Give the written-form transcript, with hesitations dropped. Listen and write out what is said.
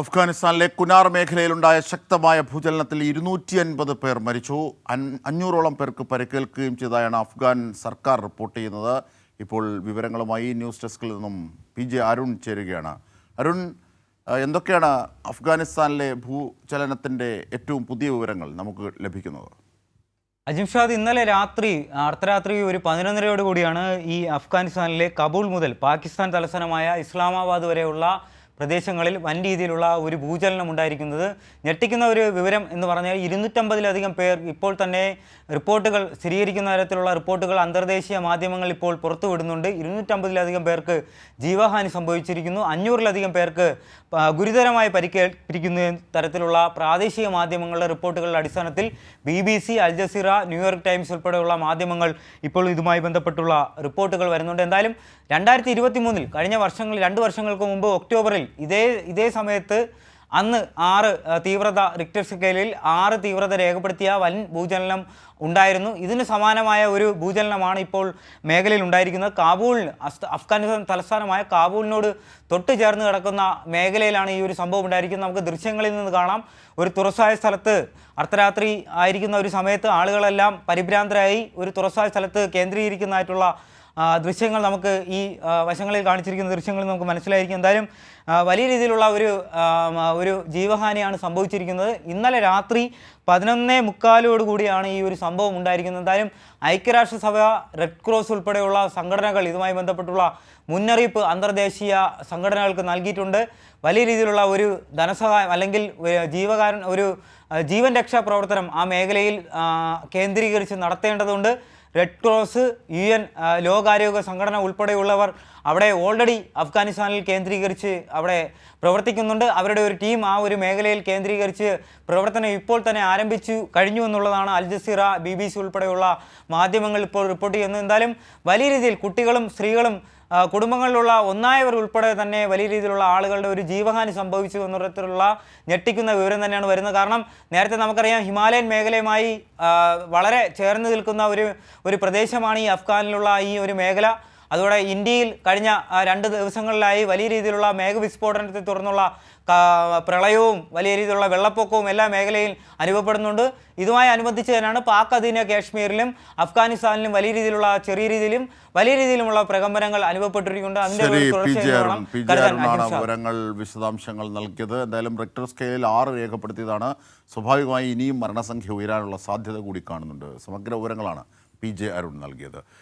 അഫ്ഗാനിസ്ഥാനിലെ കുനാർ മേഖലയിലുണ്ടായ ശക്തമായ ഭൂചലനത്തിൽ 250 പേർ മരിച്ചു. 500ഓളം പേർക്ക് പരിക്കേൽക്കുകയും ചെയ്തതായാണ് അഫ്ഗാൻ സർക്കാർ റിപ്പോർട്ട് ചെയ്യുന്നത്. ഇപ്പോൾ വിവരങ്ങളുമായി ന്യൂസ് ഡെസ്കിൽ നിന്നും PJ അരുൺ ചേരുകയാണ്. അരുൺ, എന്തൊക്കെയാണ് അഫ്ഗാനിസ്ഥാനിലെ ഭൂചലനത്തിൻ്റെ ഏറ്റവും പുതിയ വിവരങ്ങൾ നമുക്ക് ലഭിക്കുന്നത്? അജിംഷാദ്, ഇന്നലെ അർദ്ധരാത്രി ഒരു 11:30 കൂടിയാണ് ഈ അഫ്ഗാനിസ്ഥാനിലെ കബൂൾ മുതൽ പാകിസ്ഥാൻ തലസ്ഥാനമായ ഇസ്ലാമാബാദ് വരെയുള്ള പ്രദേശങ്ങളിൽ വൻ രീതിയിലുള്ള ഒരു ഭൂചലനം ഉണ്ടായിരിക്കുന്നത്. ഞെട്ടിക്കുന്ന ഒരു വിവരം എന്ന് പറഞ്ഞാൽ 250-ലധികം പേർ ഇപ്പോൾ തന്നെ റിപ്പോർട്ടുകൾ സ്ഥിരീകരിക്കുന്ന തരത്തിലുള്ള റിപ്പോർട്ടുകൾ അന്തർദേശീയ മാധ്യമങ്ങൾ ഇപ്പോൾ പുറത്തുവിടുന്നുണ്ട്. 250-ലധികം പേർക്ക് ജീവഹാനി സംഭവിച്ചിരിക്കുന്നു. 500-ലധികം പേർക്ക് ഗുരുതരമായി പരിക്കേൽപ്പിക്കുന്ന തരത്തിലുള്ള പ്രാദേശിക മാധ്യമങ്ങളുടെ റിപ്പോർട്ടുകളുടെ അടിസ്ഥാനത്തിൽ BBC, Al Jazeera, New York Times ഉൾപ്പെടെയുള്ള മാധ്യമങ്ങൾ ഇപ്പോൾ ഇതുമായി ബന്ധപ്പെട്ടുള്ള റിപ്പോർട്ടുകൾ വരുന്നുണ്ട്. എന്തായാലും 2023 കഴിഞ്ഞ വർഷങ്ങളിൽ 2 വർഷങ്ങൾക്ക് മുമ്പ് ഒക്ടോബറിൽ ഇതേ സമയത്ത് അന്ന് 6 തീവ്രത റിക്ടർ സ്കെയിലിൽ 6 തീവ്രത രേഖപ്പെടുത്തിയ വൻ ഭൂചലനം ഉണ്ടായിരുന്നു. ഇതിന് സമാനമായ ഒരു ഭൂചലനമാണ് ഇപ്പോൾ മേഖലയിൽ ഉണ്ടായിരിക്കുന്നത്. അഫ്ഗാനിസ്ഥാൻ തലസ്ഥാനമായ കാബൂളിനോട് തൊട്ട് ചേർന്ന് കിടക്കുന്ന മേഖലയിലാണ് ഈ ഒരു സംഭവം ഉണ്ടായിരിക്കുന്നത്. നമുക്ക് ദൃശ്യങ്ങളിൽ നിന്ന് കാണാം. ഒരു തുറസായ സ്ഥലത്ത് അർദ്ധരാത്രി ആയിരിക്കുന്ന ഒരു സമയത്ത് ആളുകളെല്ലാം പരിഭ്രാന്തരായി ഒരു തുറസായ സ്ഥലത്ത് കേന്ദ്രീകരിക്കുന്നതായിട്ടുള്ള ദൃശ്യങ്ങൾ നമുക്ക് ഈ വശങ്ങളിൽ കാണിച്ചിരിക്കുന്ന ദൃശ്യങ്ങളിൽ നമുക്ക് മനസ്സിലായിരിക്കും. എന്തായാലും വലിയ രീതിയിലുള്ള ഒരു ജീവഹാനിയാണ് സംഭവിച്ചിരിക്കുന്നത്. ഇന്നലെ രാത്രി 11:45 കൂടിയാണ് ഈ ഒരു സംഭവം ഉണ്ടായിരിക്കുന്നത്. എന്തായാലും ഐക്യരാഷ്ട്രസഭ, റെഡ് ക്രോസ് ഉൾപ്പെടെയുള്ള സംഘടനകൾ ഇതുമായി ബന്ധപ്പെട്ടുള്ള മുന്നറിയിപ്പ് അന്തർദേശീയ സംഘടനകൾക്ക് നൽകിയിട്ടുണ്ട്. വലിയ രീതിയിലുള്ള ഒരു ധനസഹായം അല്ലെങ്കിൽ ജീവൻ രക്ഷാ പ്രവർത്തനം ആ മേഖലയിൽ കേന്ദ്രീകരിച്ച് നടത്തേണ്ടതുണ്ട്. റെഡ് ക്രോസ്, UN, ലോകാരോഗ്യ സംഘടന ഉൾപ്പെടെയുള്ളവർ അവിടെ ഓൾറെഡി അഫ്ഗാനിസ്ഥാനിൽ കേന്ദ്രീകരിച്ച് അവിടെ പ്രവർത്തിക്കുന്നുണ്ട്. അവരുടെ ഒരു ടീം ആ ഒരു മേഖലയിൽ കേന്ദ്രീകരിച്ച് പ്രവർത്തനം ഇപ്പോൾ തന്നെ ആരംഭിച്ചു കഴിഞ്ഞു എന്നുള്ളതാണ് അൽ ജസീറ, BBC ഉൾപ്പെടെയുള്ള മാധ്യമങ്ങൾ ഇപ്പോൾ റിപ്പോർട്ട് ചെയ്യുന്നത്. എന്തായാലും വലിയ രീതിയിൽ കുട്ടികളും സ്ത്രീകളും കുടുംബങ്ങളിലുള്ള ഒന്നായവർ ഉൾപ്പെടെ തന്നെ വലിയ രീതിയിലുള്ള ആളുകളുടെ ഒരു ജീവഹാനി സംഭവിച്ചു എന്ന തരത്തിലുള്ള ഞെട്ടിക്കുന്ന വിവരം തന്നെയാണ് വരുന്നത്. കാരണം നേരത്തെ നമുക്കറിയാം, ഹിമാലയൻ മേഖലയുമായി വളരെ ചേർന്ന് നിൽക്കുന്ന ഒരു പ്രദേശമാണ് ഈ അഫ്ഗാനിലുള്ള ഈ ഒരു മേഖല. അതോടെ ഇന്ത്യയിൽ കഴിഞ്ഞ 2 ദിവസങ്ങളിലായി വലിയ രീതിയിലുള്ള മേഘവിസ്ഫോടനത്തെ തുടർന്നുള്ള പ്രളയവും വലിയ രീതിയിലുള്ള വെള്ളപ്പൊക്കവും എല്ലാ മേഖലയിൽ അനുഭവപ്പെടുന്നുണ്ട്. ഇതുമായി അനുബന്ധിച്ച് തന്നെയാണ് പാക് അധീന കാശ്മീരിലും അഫ്ഗാനിസ്ഥാനിലും വലിയ രീതിയിലുള്ള ചെറിയ രീതിയിലും വലിയ രീതിയിലുമുള്ള പ്രകമ്പനങ്ങൾ അനുഭവപ്പെട്ടിരിക്കുന്നുണ്ട്. അതിന്റെ വിവരങ്ങൾ, വിശദാംശങ്ങൾ നൽകിയത്. എന്തായാലും റിക്ടർ സ്കെയിലിൽ 6 രേഖപ്പെടുത്തിയതാണ്. സ്വാഭാവികമായി ഇനിയും മരണസംഖ്യ ഉയരാനുള്ള സാധ്യത കൂടി കാണുന്നുണ്ട്. സമഗ്ര വിവരങ്ങളാണ് PJ അരുൺ നൽകിയത്.